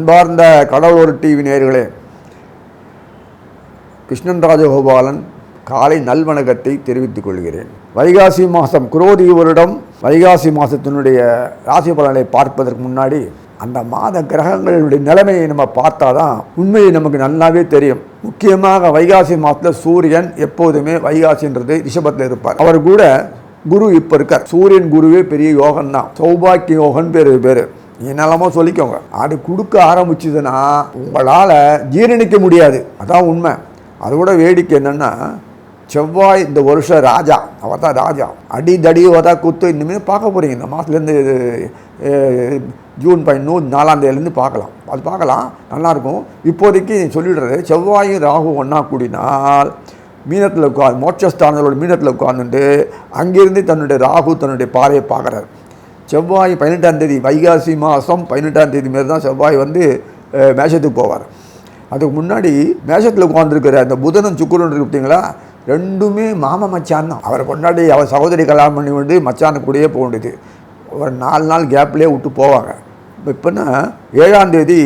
அன்பார்ந்த கடவுள் ஒரு டிவி நேயர்களே, கிருஷ்ணன் ராஜகோபாலன் காலை நல்வணக்கத்தை தெரிவித்துக் கொள்கிறேன். வைகாசி மாதம் குரோதி வருடம் வைகாசி மாதத்தினுடைய ராசி பலனை பார்ப்பதற்கு முன்னாடி அந்த மாத கிரகங்களுடைய நிலைமையை நம்ம பார்த்தா தான் உண்மையை நமக்கு நல்லாவே தெரியும். முக்கியமாக வைகாசி மாதத்தில் சூரியன் எப்போதுமே வைகாசின்றது ரிஷபத்தில் இருப்பார். அவர் கூட குரு இப்போ இருக்கார். சூரியன் குருவே பெரிய யோகம் தான், சௌபாக்கிய யோகன் பேர் என்னெல்லாமோ சொல்லிக்கோங்க. அது கொடுக்க ஆரம்பிச்சதுன்னா உங்களால் ஜீரணிக்க முடியாது, அதான் உண்மை. அதோட வேடிக்கை என்னென்னா, செவ்வாய் இந்த வருஷம் ராஜா, அவர் தான் ராஜா. அடி தடி வதா குத்து இனிமேல் பார்க்க போகிறீங்க. இந்த மாதத்துலேருந்து ஜூன் 4ஆம் தேதியிலேருந்து பார்க்கலாம். அது பார்க்கலாம், நல்லாயிருக்கும். இப்போதைக்கு சொல்லிடுறது, செவ்வாயும் ராகு ஒன்றா கூடினால் மீனத்தில் உட்காந்து மோட்சஸ்தானங்களோட மீனத்தில் உட்காந்துட்டு அங்கேருந்து தன்னுடைய ராகு தன்னுடைய பாறையை பார்க்குறாரு. செவ்வாய் 18ஆம் தேதி வைகாசி மாதம் 18ஆம் தேதி மாரி தான் செவ்வாய் மேஷத்துக்கு போவார். அதுக்கு முன்னாடி மேஷத்தில் உட்காந்துருக்கிற அந்த புதனும் சுக்கிரனும் இருக்கு பார்த்தீங்களா, ரெண்டுமே மாம மச்சான் தான். அவரை கொண்டாடி அவர் சகோதரி கல்யாணம் பண்ணி மச்சானுக்கு கூடயே போக வேண்டியது. ஒரு 4 நாள் கேப்லேயே விட்டு போவாங்க. இப்போன்னா 7ஆம் தேதி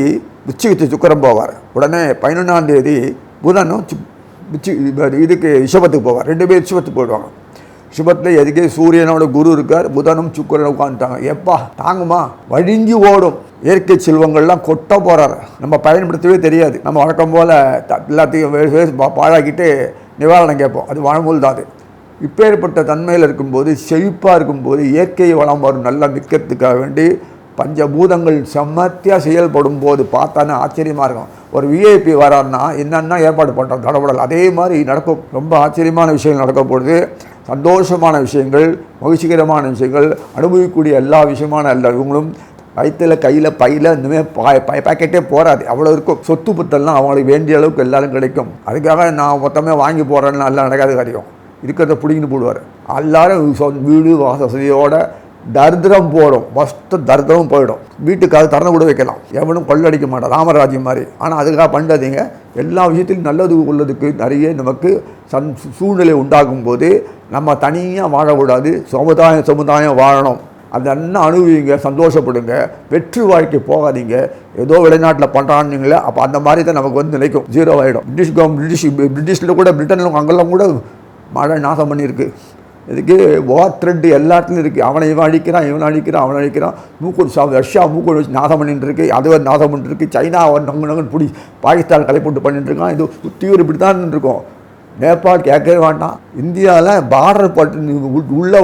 விச்சிகத்து சுக்கிரன் போவார். உடனே 11ஆம் தேதி புதனும் இதுக்கு ரிஷபத்துக்கு போவார். 2 பேர் ரிஷபத்துக்கு போயிடுவாங்க. ரிஷபத்தில் எதுக்கே சூரியனோட குரு இருக்கார், புதனும் சுக்கிரனும் உட்காந்துட்டாங்க. எப்பா தாங்குமா, வழிஞ்சி ஓடும். இயற்கை செல்வங்கள்லாம் கொட்ட போகிறார். நம்ம பயன்படுத்தவே தெரியாது. நம்ம வழக்கம் போல் எல்லாத்தையும் பாழாக்கிட்டு நிவாரணம் கேட்போம். அது வாழ்மூல் தான். அது இப்பேற்பட்ட தன்மையில் இருக்கும்போது, செழிப்பாக இருக்கும்போது, இயற்கை வளம் வரும் நல்லா விற்கிறதுக்காக வேண்டி பஞ்சபூதங்கள் செம்மத்தியாக செயல்படும் போது பார்த்தானே ஆச்சரியமாக இருக்கும். ஒரு விஐபி வரான்னா என்னென்னா ஏற்பாடு பண்ணுறோம் தடபடல், அதே மாதிரி நடக்கும். ரொம்ப ஆச்சரியமான விஷயங்கள் நடக்க போகுது. சந்தோஷமான விஷயங்கள், மகிழ்ச்சிகரமான விஷயங்கள், அனுபவிக்கக்கூடிய எல்லா விஷயமான எல்லா இவங்களும் வயிற்றில் கையில் பையில் இனிமேல் பேக்கெட்டே போகாது, அவ்வளோ இருக்கும். சொத்து புத்தெல்லாம் அவங்களுக்கு வேண்டிய அளவுக்கு எல்லாரும் கிடைக்கும். அதுக்காக நான் மொத்தமே வாங்கி போகிறேன்னு எல்லாம் நடக்காத காரியம். இருக்கிறத பிடிங்கிட்டு போடுவார். எல்லோரும் வீடு வசதியோட தரித்திரம் போடும், ஃபஸ்ட்டு தரித்திரமும் போயிடும். வீட்டுக்காக திறந்து கூட வைக்கலாம், எவனும் கொள்ளடிக்க மாட்டான், ராமராஜ்யம் மாதிரி. ஆனால் அதுக்காக பண்ணாதீங்க. எல்லா விஷயத்திலும் நல்லது உள்ளதுக்கு நிறைய நமக்கு சூழ்நிலை உண்டாகும் போது நம்ம தனியாக வாழக்கூடாது, சமுதாயம் வாழணும். அந்த அண்ணன் அனுபவிங்க, சந்தோஷப்படுங்க, வெற்றி வாழ்க்கை போகாதீங்க. ஏதோ வெளிநாட்டில் பண்ணுறான்னீங்களே, அப்போ அந்த மாதிரி தான் நமக்கு நினைக்கும், 0 ஆகிடும். பிரிட்டிஷில் கூட பிரிட்டனில் அங்கெல்லாம் கூட மழை நாசம் பண்ணியிருக்கு. இதுக்கு வார் த்ரெட்டு எல்லா இடத்துலையும் இருக்குது. அவனை அழிக்கிறான். ரஷ்யா மூக்கோடு வச்சு நாசம் பண்ணிட்டு இருக்கு, அதுவே நாசம் பண்ணிட்டு இருக்கு. சைனா நங்கன்னு பிடி பாகிஸ்தான் கலைப்போட்டு பண்ணிட்டு இருக்கான். இது தீவிர இப்படி தான் இருக்கும். நேபாள் கேட்கவே வேண்டாம். இந்தியாவில் பார்டர் பட்டு உள்ளே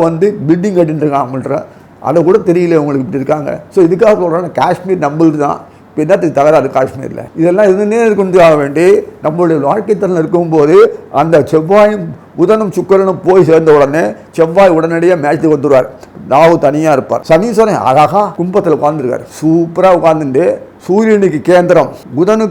பில்டிங் கட்டின்னு இருக்கான் அவங்கள்ட்ட, அதை கூட தெரியல அவங்களுக்கு இப்படி இருக்காங்க. ஸோ இதுக்காக சொல்கிறாங்க, காஷ்மீர் நம்மளுது தான். இப்போ என்னத்துக்கு தகராறு காஷ்மீரில்? இதெல்லாம் இதுன்னே கொண்டு ஆக வேண்டி நம்மளுடைய வாழ்க்கை தரம் இருக்கும்போது அந்த செவ்வாயும் புதனும் சுக்கிரனும் போய் சேர்ந்த உடனே செவ்வாய் உடனடியாக மேட்ச்சுக்கு வந்துடுவார். ராகு தனியாக இருப்பார். சனீஸ்வரன் அழகாக கும்பத்தில் உட்காந்துருக்கார். சூப்பராக உட்காந்துட்டு சூரியனுக்கு கேந்திரம், புதன்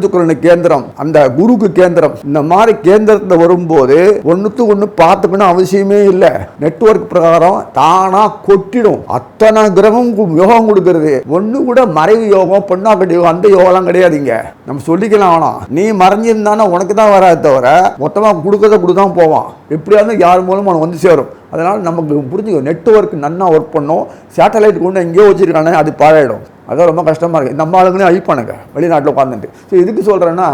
சுக்கிரனுக்கு கேந்திரம், அந்த குருக்கு கேந்திரம். இந்த மாதிரி கேந்திரத்தில் வரும்போது ஒன்றுத்துக்கு ஒன்று பார்த்துக்கணும் அவசியமே இல்லை. நெட்வொர்க் பிரகாரம் தானாக கொட்டிடும். அத்தனை கிரகம் யோகம் கொடுக்கறது. ஒன்று கூட மறைவு யோகம், பொண்ணாக்கட்டி யோகம், அந்த யோகம்லாம் கிடையாதுங்க. நம்ம சொல்லிக்கலாம். வேணாம், நீ மறைஞ்சிருந்தானா உனக்கு தான் வராது தவிர மொத்தமாக கொடுக்கதான் போவான். எப்படியாவது யார் மூலமாக அவனுக்கு சேரும். அதனால் நமக்கு புரிஞ்சுக்கோ, நெட்வொர்க் நன்னா ஒர்க் பண்ணும். சேட்டலைட் கொண்டு எங்கேயோ வச்சுருக்கானே, அது பாழாயிடும். அதான் ரொம்ப கஷ்டமாக இருக்குது. நம்ம ஆளுங்களே அழிப்பானுங்க வெளிநாட்டில் உட்காந்துட்டு. ஸோ இதுக்கு சொல்கிறேன்னா,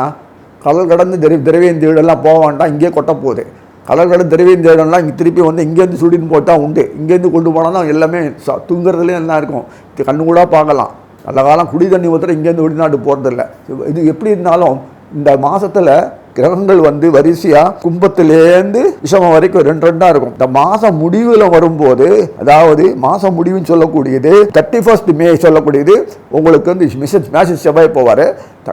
கடல் கடந்து திரவியந்தீடெல்லாம் போக வேண்டாம், இங்கேயே கொட்ட போகுது. கடல் கடந்து திரவியந்தீடெல்லாம் இங்கே திருப்பி இங்கேருந்து சுடின்னு போட்டால் உண்டு. இங்கேருந்து கொண்டு போனால் தான் எல்லாமே தூங்குறதுலேயும் நல்லா இருக்கும். கண்ணு கூட பார்க்கலாம். நல்ல காலம் குடி தண்ணி ஊற்றுற இங்கேருந்து வெளிநாட்டு போகிறதில்ல. இது எப்படி இருந்தாலும் இந்த மாதத்தில் கிரகங்கள் வரிசையாக கும்பத்திலேருந்து ரிஷபம் வரைக்கும் 2 இருக்கும். இந்த மாதம் முடிவில் வரும்போது, அதாவது மாதம் முடிவுன்னு சொல்லக்கூடியது 31 மே சொல்லக்கூடியது உங்களுக்கு மேஷ செவ்வாய் போவார்.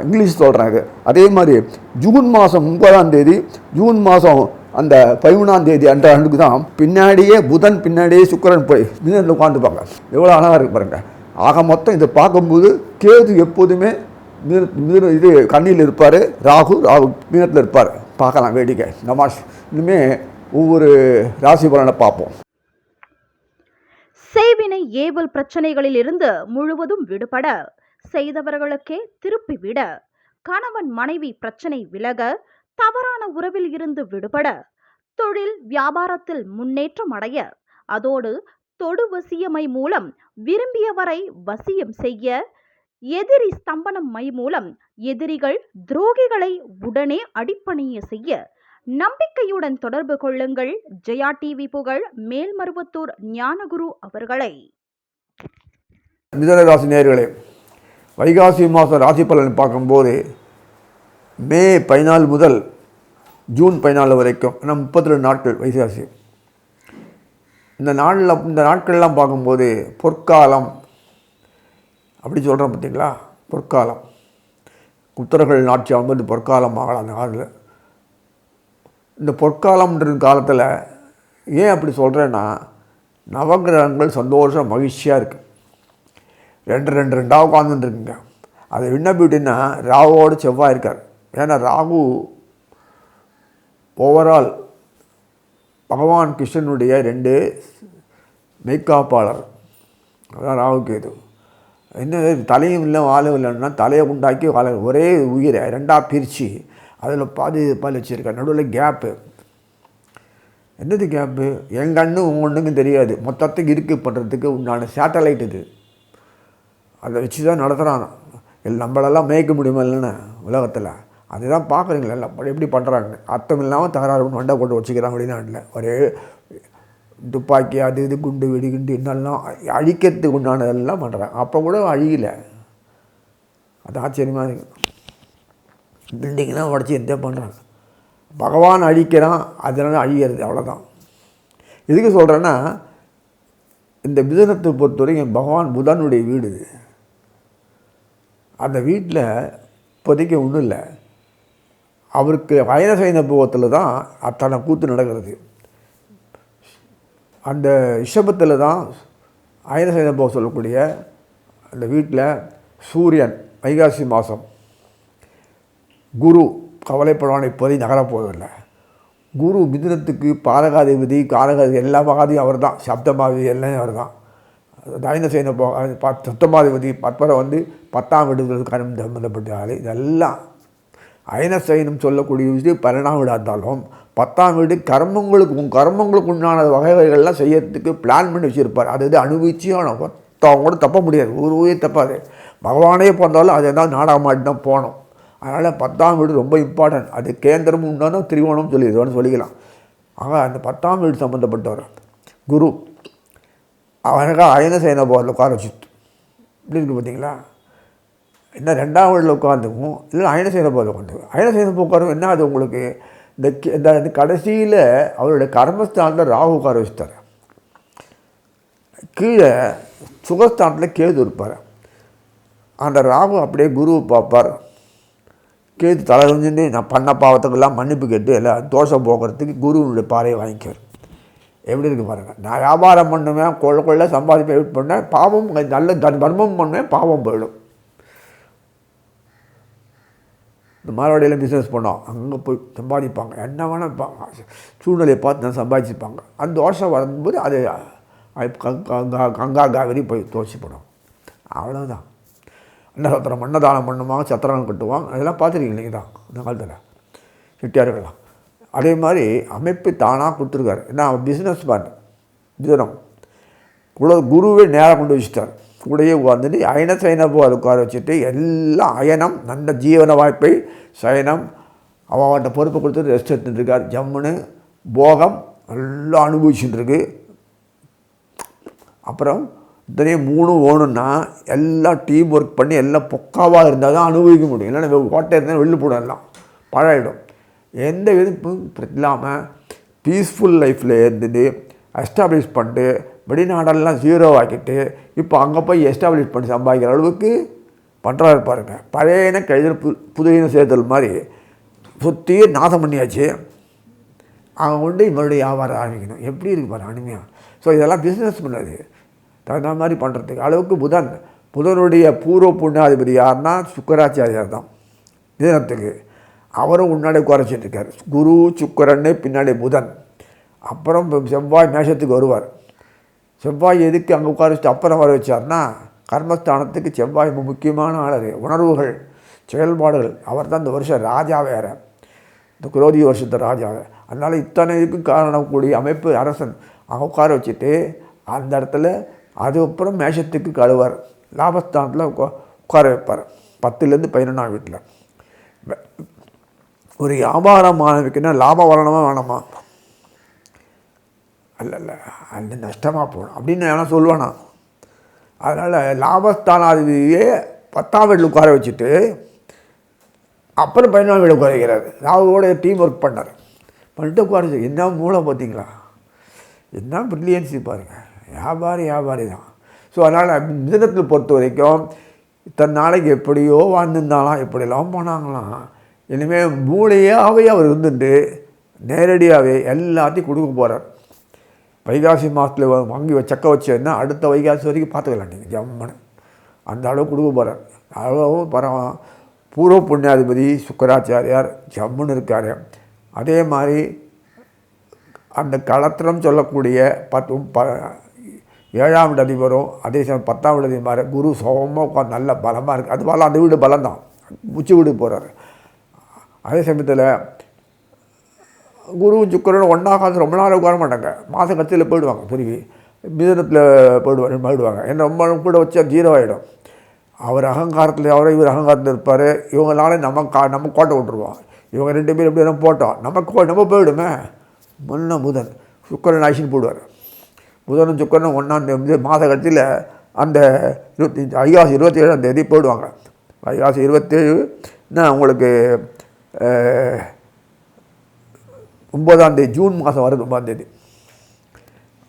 இங்கிலீஷ் சொல்கிறாங்க. அதே மாதிரி ஜூன் மாதம் 30ஆம் தேதி, ஜூன் மாதம் அந்த 11ஆம் தேதி அன்றைக்கு தான் பின்னாடியே புதன் பின்னாடியே சுக்கிரன் போய் மீனத்தில் உட்காந்துப்பாங்க. எவ்வளோ அழகாக இருக்கு பாருங்க. ஆக மொத்தம் இதை பார்க்கும்போது கேது எப்போதுமே இது கண்ணியில் இருப்பார், ராகு மீனத்தில் இருப்பார். பார்க்கலாம், வேடிக்கை. நமாஷ். இனிமே ஒவ்வொரு ராசி பலனை பார்ப்போம். செய்வினை ஏவல் பிரச்சனைகளில் இருந்து முழுவதும் விடுபட, செய்தவர்களுக்கே திருப்பிவிட, கணவன் மனைவி பிரச்சனை விலக, தவறான உறவில் இருந்து விடுபட, தொழில் வியாபாரத்தில் முன்னேற்றம் அடைய, அதோடு தொடு வசியமை மூலம் விரும்பியவரை வசியம் செய்ய, எதிரி ஸ்தம்பனம் மை மூலம் எதிரிகள் துரோகிகளை உடனே அடிப்பணிய செய்ய நம்பிக்கையுடன் தொடர்பு கொள்ளுங்கள். ஜெயா டிவி புகழ் மேல்மருவத்தூர் ஞானகுரு அவர்களை. மிதுன ராசி நேயர்களே, வைகாசி மாதம் ராசி பலன் பார்க்கும்போது மே 14 முதல் ஜூன் 14 வரைக்கும் 32 நாட்கள் வைகாசி. இந்த நாட்கள்லாம் பார்க்கும்போது பொற்காலம் அப்படி சொல்கிறோம் பார்த்தீங்களா. பொற்காலம் புத்தர்கள் ஆட்சி ஆகும்போது பொற்காலம் ஆகலாம். அந்த காலத்தில் இந்த பொற்காலம்ன்ற காலத்தில் ஏன் அப்படி சொல்கிறேன்னா, நவகிரகங்கள் சந்தோஷம் மகிழ்ச்சியாக இருக்குது. ரெண்டாக உட்காந்துருக்குங்க. அது என்ன பியூட்டின்னா, ராகுவோடு செவ்வாய் இருக்கார். ஏன்னா ராகு ஓவரால் பகவான் கிருஷ்ணனுடைய 2 மெய்காப்பாளர். அதான் ராகு கேது. என்ன தலையும் இல்லை வாழும் இல்லைன்னா தலையை உண்டாக்கி ஒரே உயிரை 2ஆக பிரித்து அதில் பாதி வச்சுருக்கார். நடுவில் கேப்பு. என்னது கேப்பு? என் கண்ணு உங்கள் ஒன்றுக்கும் தெரியாது. மொத்தத்துக்கு இருக்கு பண்ணுறதுக்கு உண்டான சேட்டலைட் இது. அதை வச்சு தான் நடத்துகிறான். நம்மளெல்லாம் மேய்க்க முடியுமா இல்லைன்னா உலகத்தில்? அதுதான் பார்க்குறீங்களா எல்லாம் எப்படி பண்ணுறாங்க. அர்த்தம் இல்லாமல் தகராறு வண்டை போட்டு வச்சுக்கிறாங்க வெளிநாட்டில். ஒரே துப்பாக்கி அது இது குண்டு வெடிகுண்டு என்னெல்லாம் அழிக்கிறதுக்கு உண்டானதெல்லாம் பண்ணுறாங்க. அப்போ கூட அழியலை. அது ஆச்சரியமாக இருக்குது. பில்டிங்லாம் உடச்சி எந்த பண்ணுறாங்க. பகவான் அழிக்கிறான், அதனால அழிகிறது, அவ்வளோதான். எதுக்கு சொல்கிறேன்னா, இந்த மிதுனத்தை பொறுத்தவரைக்கும் பகவான் புதனுடைய வீடு இது. அந்த வீட்டில் இப்போதைக்கு ஒன்றும் இல்லை. அவருக்கு அயனசைன போகத்தில் தான் அத்தனை கூத்து நடக்கிறது. அந்த ரிஷபத்தில் தான் அயனசைன போகம் சொல்லக்கூடிய அந்த வீட்டில் சூரியன் வைகாசி மாதம். குரு கவலைப்படுவான், இப்போதைக்கு நகரப்போவதில்லை. குரு மிதுனத்துக்கு பாதகாதிபதி, காரகாதிபதி, எல்லா மகாதியும் அவர் தான். சப்தமாதிபதி எல்லாம் அவர் தான். அயனசைன சப்தமாதிபதி பத்மரை 10ஆம் வீடுகளுக்கு சம்பந்தப்பட்டாலே இதெல்லாம் அயனசைனம் சொல்லக்கூடிய விஷயம் 12ஆம் வீடாக இருந்தாலும் 10ஆம் வீடு கர்மங்களுக்கு உண்டான வகைகள்லாம் செய்யறதுக்கு பிளான் பண்ணி வச்சுருப்பார். அது அனுபவிச்சியான அவங்க கூட தப்ப முடியாது. ஒரு உயிர் தப்பாது. பகவானே பிறந்தாலும் அது எதாவது நாடகமாட்டி தான் போகணும். அதனால் 10ஆம் வீடு ரொம்ப இம்பார்ட்டன்ட். அது கேந்திரமும் உண்டானோ திரிகோணம் சொல்லிடுவோன்னு ஆக அந்த 10ஆம் வீடு சம்மந்தப்பட்டவர் குரு. அவனுக்காக அயனசைன போகிறதுல உட்கார வச்சுட்டு இப்படி இருக்குது பார்த்தீங்களா. என்ன 2ஆம் வீட்டில் உட்காந்துக்கும் இல்லை அயனசைன போகிறத உட்காந்து அயனசைன உட்காரும். என்ன அது உங்களுக்கு இந்த கடைசியில் அவருடைய கர்மஸ்தானத்தில் ராகு உட்கார வச்சுட்டார். கீழே சுகஸ்தானத்தில் கேது இருப்பார். அந்த ராகு அப்படியே குருவை பார்ப்பார். கேது தலை குனிஞ்சுட்டு நான் பண்ண பாவத்துக்கெல்லாம் மன்னிப்பு கேட்டு எல்லாம் தோஷம் போக்குறதுக்கு குருவினுடைய பாறையை வாங்கிக்குவார். எப்படி இருக்குது பாருங்கள். நான் வியாபாரம் பண்ணுவேன், கொள்ள சம்பாதிப்பேன், வெயிட் பண்ணேன், பாவம் நல்ல தர்மம் பண்ணுவேன், பாவம் போயிடும். இந்த மாரவாடியில் பிஸ்னஸ் பண்ணோம், அங்கே போய் சம்பாதிப்பாங்க, என்ன வேணால் இருப்பாங்க, சூழ்நிலையை பார்த்து நான் சம்பாதிச்சுப்பாங்க. அந்த தோஷம் வரும்போது அது கங்கா காவிரி போய் தோசிப்படும். அவ்வளோதான். அன்னசத்திரம் அன்னதானம் பண்ணுவாங்க, சத்திரம் கட்டுவாங்க. அதெல்லாம் பார்த்துருக்கீங்க தான் இந்த காலத்தில் செட்டியார்கள்லாம். அதே மாதிரி அமைப்பு தானாக கொடுத்துருக்காரு. ஏன்னா பிஸ்னஸ் மேன் மிதுனம் குருவே நேராக கொண்டு வச்சுட்டார். கூடையே உட்காந்துட்டு அயனசைன போல் உட்கார வச்சுட்டு எல்லாம் அயனம் நல்ல ஜீவன வாய்ப்பை சயனம் அவன்கிட்ட பொறுப்பை கொடுத்துட்டு ரெஸ்ட் எடுத்துட்டுருக்கார். ஜம்முன்னு போகம் எல்லாம் அனுபவிச்சுட்டுருக்கு. அப்புறம் இத்தனையும் 3 ஓணுன்னா எல்லாம் டீம் ஒர்க் பண்ணி எல்லாம் பொக்காவாக இருந்தால் தான் அனுபவிக்க முடியும். இல்லைன்னா கோட்டை இருந்தால் வெளில போடும், எல்லாம் பழகிடும். எந்த விதப்பும் இல்லாமல் பீஸ்ஃபுல் லைஃப்பில் இருந்துட்டு எஸ்டாப்ளிஷ் பண்ணிட்டு வெளிநாடெல்லாம் 0 ஆக்கிட்டு இப்போ அங்கே போய் எஸ்டாப்ளிஷ் பண்ணி சம்பாதிக்கிற அளவுக்கு பண்ணுறாரு பாருங்க. பழையன கழிதல் புதியன சேர்த்தல் மாதிரி சுற்றி நாசம் பண்ணியாச்சு. அவங்க கொண்டு மறுபடியும் வியாபாரம் ஆரம்பிக்கணும். எப்படி இருக்குது பாரு அனிமையாக. ஸோ இதெல்லாம் பிஸ்னஸ் பண்ணது தகுந்த மாதிரி பண்ணுறதுக்கு அளவுக்கு புதனுடைய பூர்வ புண்ணியாதிபதி யாருன்னா சுக்கராச்சாரியார் தான் தினத்துக்கு. அவரும் முன்னாடி குறைச்சிட்ருக்கார். குரு சுக்கரன்னு பின்னாடி புதன். அப்புறம் செவ்வாய் மேஷத்துக்கு வருவார். செவ்வாய் எதுக்கு அங்கே உட்கார வச்சுட்டு அப்புறம் வர வச்சார்னா, கர்மஸ்தானத்துக்கு செவ்வாய் முக்கியமான ஆளர். உணர்வுகள், செயல்பாடுகள். அவர் தான் இந்த வருஷம் ராஜா வேறு, இந்த குரோதி வருஷத்தை ராஜாவை. அதனால் இத்தனை இதுக்கும் காரணம் கூடிய அமைப்பு அரசன் அங்கே உட்கார வச்சுட்டு அந்த இடத்துல அதுக்கப்புறம் மேஷத்துக்கு கழுவார். லாபஸ்தானத்தில் உட்கார வைப்பார். 10லேருந்து 11ஆம் வீட்டில். ஒரு வியாபாரம் ஆரம்பிக்கணும்னா லாபம் வரணுமா வேணாமா? அல்ல அது நஷ்டமாக போகணும் அப்படின்னு எவனா சொல்லுவானா? அதனால் லாபஸ்தானாதிபதியே 10ஆம் வீட்டில் உட்கார வச்சுட்டு அப்புறம் 11ஆம் வீடு உட்கார வைக்கிறார். ராகுவோட டீம் ஒர்க் பண்ணார். பண்ணிட்டு உட்கார வச்சு என்ன மூளை பார்த்தீங்களா? என்ன ப்ரில்லியன்ஸு பாருங்கள். வியாபாரி தான். ஸோ அதனால் மிதுனத்தில் பொறுத்த வரைக்கும் இத்தனை நாளைக்கு எப்படியோ வாழ்ந்துருந்தாலாம், எப்படியெல்லாம் போனாங்களாம். இனிமேல் மூளையாகவே அவர் இருந்துட்டு நேரடியாகவே எல்லாத்தையும் கொடுக்க போகிறார். வைகாசி மாதத்தில் வாங்கி சக்க வச்சேன்னா அடுத்த வைகாசி வரைக்கும் பார்த்துக்கலாம் நீங்கள் ஜம்மனு. அந்த அளவு கொடுக்க போகிறார். அளவு பூர்வ புண்ணியாதிபதி சுக்கராச்சாரியார் ஜம்முன்னு இருக்கார். அதே மாதிரி அந்த களத்திரம் சொல்லக்கூடிய 7ஆம் வீடு அதிபரும் அதே சமயம் 10ஆம் வீடு அதிபர் குரு சோகமாக உட்காந்து நல்ல பலமாக இருக்குது. அது பலம், அந்த வீடு பலம்தான். உச்சி வீடு போகிறார். அதே சமயத்தில் குரு சுக்கரன் ஒன்றா காலத்தில் ரொம்ப நாள் உட்கார மாட்டாங்க. மாத கட்சியில் போயிடுவாங்க. திரும்பி மிதுனத்தில் போயிடுவாங்க. ஏன்னா ரொம்ப கூட வச்சா 0 ஆகிடும். அவர் அகங்காரத்தில் இவர் அகங்காரத்தில் இருப்பார். இவங்களால நம்ம கோட்டை விட்டுருவோம். இவங்க 2 பேர் எப்படி எல்லாம் போட்டோம் நம்ம போயிடுமே. முன்ன புதன் சுக்கரன் ஆக்ஷன் போடுவார். புதனும் சுக்கரனும் 1ஆம் தேதி மாத கட்சியில் அந்த வைகாசி 27ஆம் தேதி போயிடுவாங்க. வைகாசி 27ன்னா உங்களுக்கு 9ஆம் தேதி ஜூன் மாதம் வருது 9ஆம் தேதி.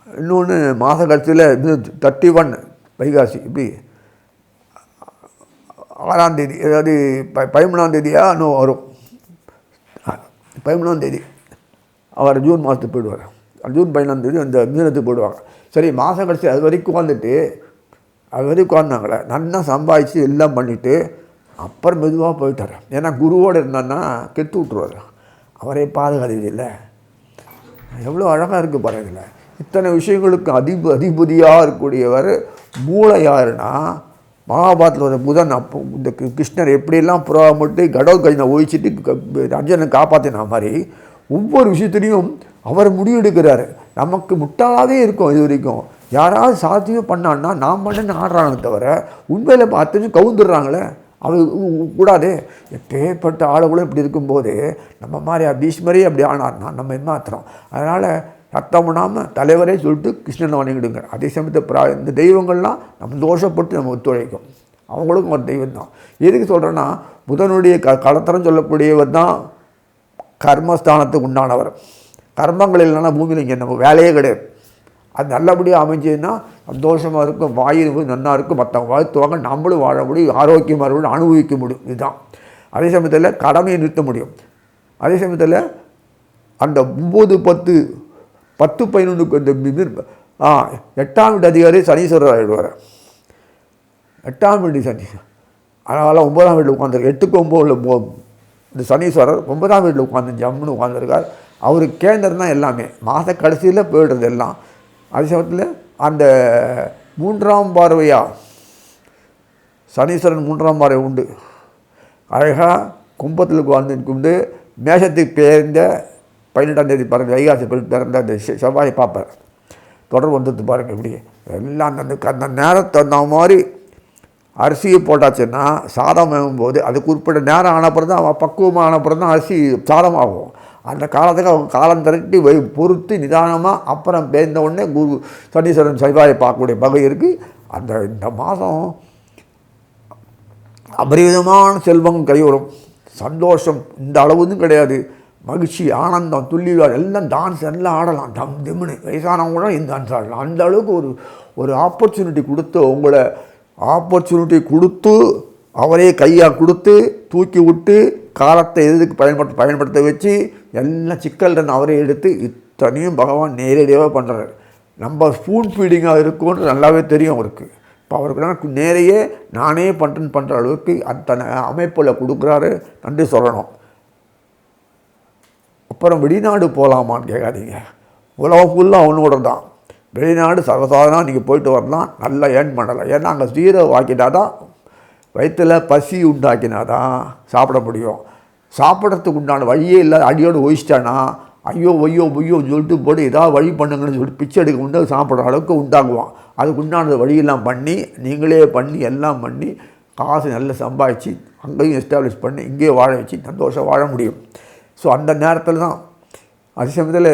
இன்னொன்று மாத கட்சியில் 31 வைகாசி இப்படி 6ஆம் தேதி, அதாவது 13ஆம் தேதியாக இன்னும் வரும். 13ஆம் தேதி அவர் ஜூன் மாதத்துக்கு போயிடுவார். ஜூன் 15ஆம் தேதி அந்த மிதுனத்துக்கு போயிடுவாங்க. சரி, மாதம் கழிச்சு அது வரைக்கும் உட்காந்தாங்களே நல்லா சம்பாதிச்சு எல்லாம் பண்ணிவிட்டு அப்புறம் மெதுவாக போயிட்டார். ஏன்னா குருவோடு இருந்தான்னா கெட்டு விட்ருவார். அவரே பாதுகாத்து இல்லை. எவ்வளோ அழகாக இருக்குது பாருங்கள். இத்தனை விஷயங்களுக்கு அதிபதியாக இருக்கக்கூடியவர் மூளை யாருன்னா மகாபாரத்தில் ஒரு புதன். அப்போ இந்த கிருஷ்ணர் எப்படியெல்லாம் புறாமட்டு கடவுள் ஒழிச்சிட்டு அர்ஜுனனை காப்பாற்றின மாதிரி ஒவ்வொரு விஷயத்துலையும் அவர் முடிவெடுக்கிறார். நமக்கு முட்டாளாகவே இருக்கும். இது வரைக்கும் யாராவது சாத்தியம் பண்ணான்னா நாம் பண்ணு ஆடுறாங்க தவிர உண்மையில் பார்த்து கவுந்துடுறாங்களே. அது கூடாது. எப்பேற்பட்ட ஆளுகளும் இப்படி இருக்கும்போது நம்ம மாதிரி பீஷ்மரே அப்படி ஆனார்னா நம்ம ஏமாத்துறோம். அதனால் ரத்தம் பண்ணாமல் தலைவரே சொல்லிட்டு கிருஷ்ணனை வணங்கிடுங்க. அதே சமயத்தை இந்த தெய்வங்கள்லாம் நம்ம தோஷப்பட்டு நம்ம ஒத்துழைக்கும். அவங்களுக்கும் ஒரு தெய்வம் தான். எதுக்கு சொல்கிறேன்னா புதனுடைய களத்திரம் சொல்லக்கூடியவர் தான் கர்மஸ்தானத்துக்கு உண்டானவர். கர்மங்கள் இல்லைன்னா பூமியில் இங்கே நம்ம வேலையே கிடையாது. அது நல்லபடியாக அமைஞ்சதுன்னா சந்தோஷமாக இருக்கும், வாயு நல்லா இருக்கும், மற்றவங்க வாழ்த்துவாங்க, நம்மளும் வாழ முடியும், ஆரோக்கியமாக இருக்கணும், அனுபவிக்க முடியும். இதுதான். அதே சமயத்தில் கடமையை நிறுத்த முடியும். அதே சமயத்தில் அந்த 9, 10, 10, 11க்கு இந்த 8ஆம் வீட்டு அதிகாரி சனீஸ்வரர் ஆகிடுவார். 8ஆம் வீடு சனி. அதனால் 9ஆம் வீட்டில் உட்காந்துருக்கு. 8க்கு 9 இந்த சனீஸ்வரர் 9ஆம் வீட்டில் உட்காந்து ஜம்முன்னு உட்காந்துருக்கார். அவருக்கு கேந்திரம் தான் எல்லாமே. மாத கடைசியில் போய்டுறது எல்லாம். அதே சமயத்தில் அந்த 3ஆம் பார்வையாக சனீஸ்வரன் 3ஆம் பார்வை உண்டு. அழகாக கும்பத்தில் உட்கார்ந்து மேஷத்துக்கு பேர்ந்த 18ஆம் தேதி பாருங்கள். வைகாசி பிறந்த அந்த செவ்வாயை பார்ப்பார். தொடர்பு வந்துட்டு பாருங்கள். இப்படி எல்லாம் அந்த நேரத்தை அந்த மாதிரி அரிசியை போட்டாச்சுன்னா சாதம் வேகும்போது அதுக்கு உட்பட்ட நேரம் ஆனப்புறம் தான் அவன் பக்குவமாக ஆனப்புறம் தான் அரிசி சாதமாகும். அந்த காலத்துக்கு அவங்க காலம் திரட்டி பொறுத்து நிதானமாக அப்புறம் பேர்ந்த உடனே குரு சனீஸ்வரன் செவ்வாயை பார்க்கக்கூடிய வகை இருக்குது. இந்த மாதம் அபரிவிதமான செல்வம் கைவரும். சந்தோஷம் இந்த அளவுன்னு கிடையாது. மகிழ்ச்சி, ஆனந்தம், துள்ளிவாள் எல்லாம் டான்ஸ் எல்லாம் ஆடலாம். டம் திம்னு வயசானவங்க கூட இந்த டான்ஸ் ஆடலாம். அந்த அளவுக்கு ஒரு ஆப்பர்ச்சுனிட்டி கொடுத்து உங்களை அவரே கையாக கொடுத்து தூக்கி விட்டு காலத்தை எதுக்கு பயன்படுத்த வச்சு எல்லாம் சிக்கல் அவரே எடுத்து இத்தனையும் பகவான் நேரடியாக பண்ணுறாரு. நம்ம ஸ்பூன் ஃபீடிங்காக இருக்கும்னு நல்லாவே தெரியும் அவருக்கு. இப்போ அவருக்கு நேரையே நானே பண்ணுற அளவுக்கு அத்தனை அமைப்பில் கொடுக்குறாரு. நன்றி சொல்லணும். அப்புறம் வெளிநாடு போகலாமான்னு கேட்காதீங்க. உலகம் ஃபுல்லாக அவனோட தான். வெளிநாடு சர்வசாதாரணம் நீங்கள் போயிட்டு வரலாம், நல்லா ஏர்ன் பண்ணலாம். ஏன்னா அங்கே 0 ஆக்கிட்டா தான் வயிற்றில் பசி உண்டாக்கினா தான் சாப்பிட முடியும். சாப்பிட்றதுக்கு உண்டான வழியே இல்லை. அடியோடு ஒழிச்சிட்டானா ஐயோ சொல்லிட்டு போட்டு ஏதாவது வழி பண்ணுங்கன்னு சொல்லிட்டு பிச்சை எடுக்க முடியாது. சாப்பிட்ற அளவுக்கு உண்டாக்குவான். அதுக்கு உண்டானது வழியெல்லாம் பண்ணி நீங்களே பண்ணி எல்லாம் பண்ணி காசு நல்லா சம்பாதிச்சு அங்கேயும் எஸ்டாப்ளிஷ் பண்ணி இங்கேயும் வாழ வச்சு சந்தோஷம் வாழ முடியும். ஸோ அந்த நேரத்தில் தான் அதே சமயத்தில்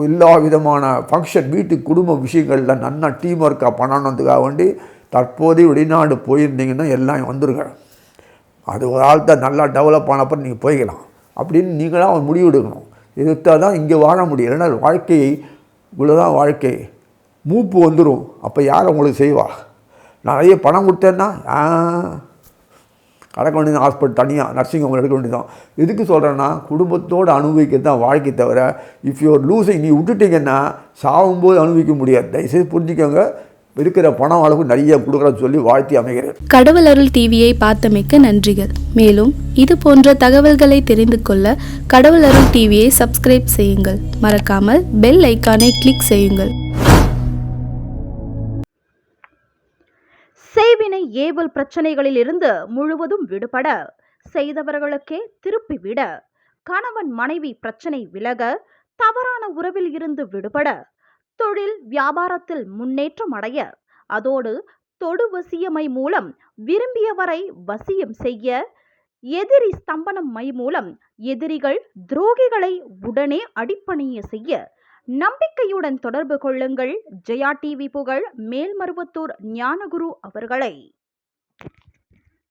எல்லா விதமான ஃபங்க்ஷன் வீட்டு குடும்ப விஷயங்களில் நல்லா டீம் ஒர்க்காக பண்ணணுன்றதுக்காக வேண்டி தற்போதைய வெளிநாடு போயிருந்தீங்கன்னா எல்லாம் வந்துருங்க. அது ஒரு ஆள் தான் நல்லா டெவலப் ஆனப்பறம் நீங்கள் போய்க்கலாம் அப்படின்னு நீங்களாம் ஒரு முடிவு எடுக்கணும். எடுத்தால் தான் இங்கே வாழ முடியும். இல்லைன்னா வாழ்க்கையை இவ்வளோதான் வாழ்க்கை, மூப்பு வந்துடும். அப்போ யார் உங்களுக்கு செய்வா? நிறைய பணம் கொடுத்தேன்னா அடக்க வேண்டியது ஹாஸ்பிட்டல் தனியாக நர்சிங் ஹோம் எடுக்க வேண்டியதான். எதுக்கு சொல்கிறேன்னா குடும்பத்தோடு அனுபவிக்கிறது தான் வாழ்க்கை தவிர இஃப் யூஆர் லூசிங் நீ விட்டுட்டிங்கன்னா சாகும்போது அனுபவிக்க முடியாது. தயவுசெய்து புரிஞ்சுக்கோங்க. இருக்கிற பணம் அளவுக்கு நிறைய கொடுக்குறன்னு சொல்லி வாழ்த்தி அமைகிறேன். கடவுள் அருள் டிவியை பார்த்தமைக்க நன்றிகள். மேலும் இது போன்ற தகவல்களை தெரிந்து கொள்ள கடவுள் அருள் டிவியை சப்ஸ்கிரைப் செய்யுங்கள். மறக்காமல் பெல் ஐக்கானை கிளிக் செய்யுங்கள். செய்வினை ஏவல் பிரச்சனைகளில் இருந்து முழுவதும் விடுபட, செய்தவர்களுக்கே திருப்பி விட, கணவன் மனைவி பிரச்சனை விலக, தவறான உறவில் இருந்து விடுபட, தொழில் வியாபாரத்தில் முன்னேற்றம் அடைய, அதோடு தொடு வசியமை மூலம் விரும்பியவரை வசியம் செய்ய, எதிரி ஸ்தம்பனம் மை மூலம் எதிரிகள் துரோகிகளை உடனே அடிப்பணிய செய்ய நம்பிக்கையுடன் தொடர்பு கொள்ளுங்கள். ஜெயா டிவி புகழ் மேல்மருவத்தூர் ஞானகுரு அவர்களை.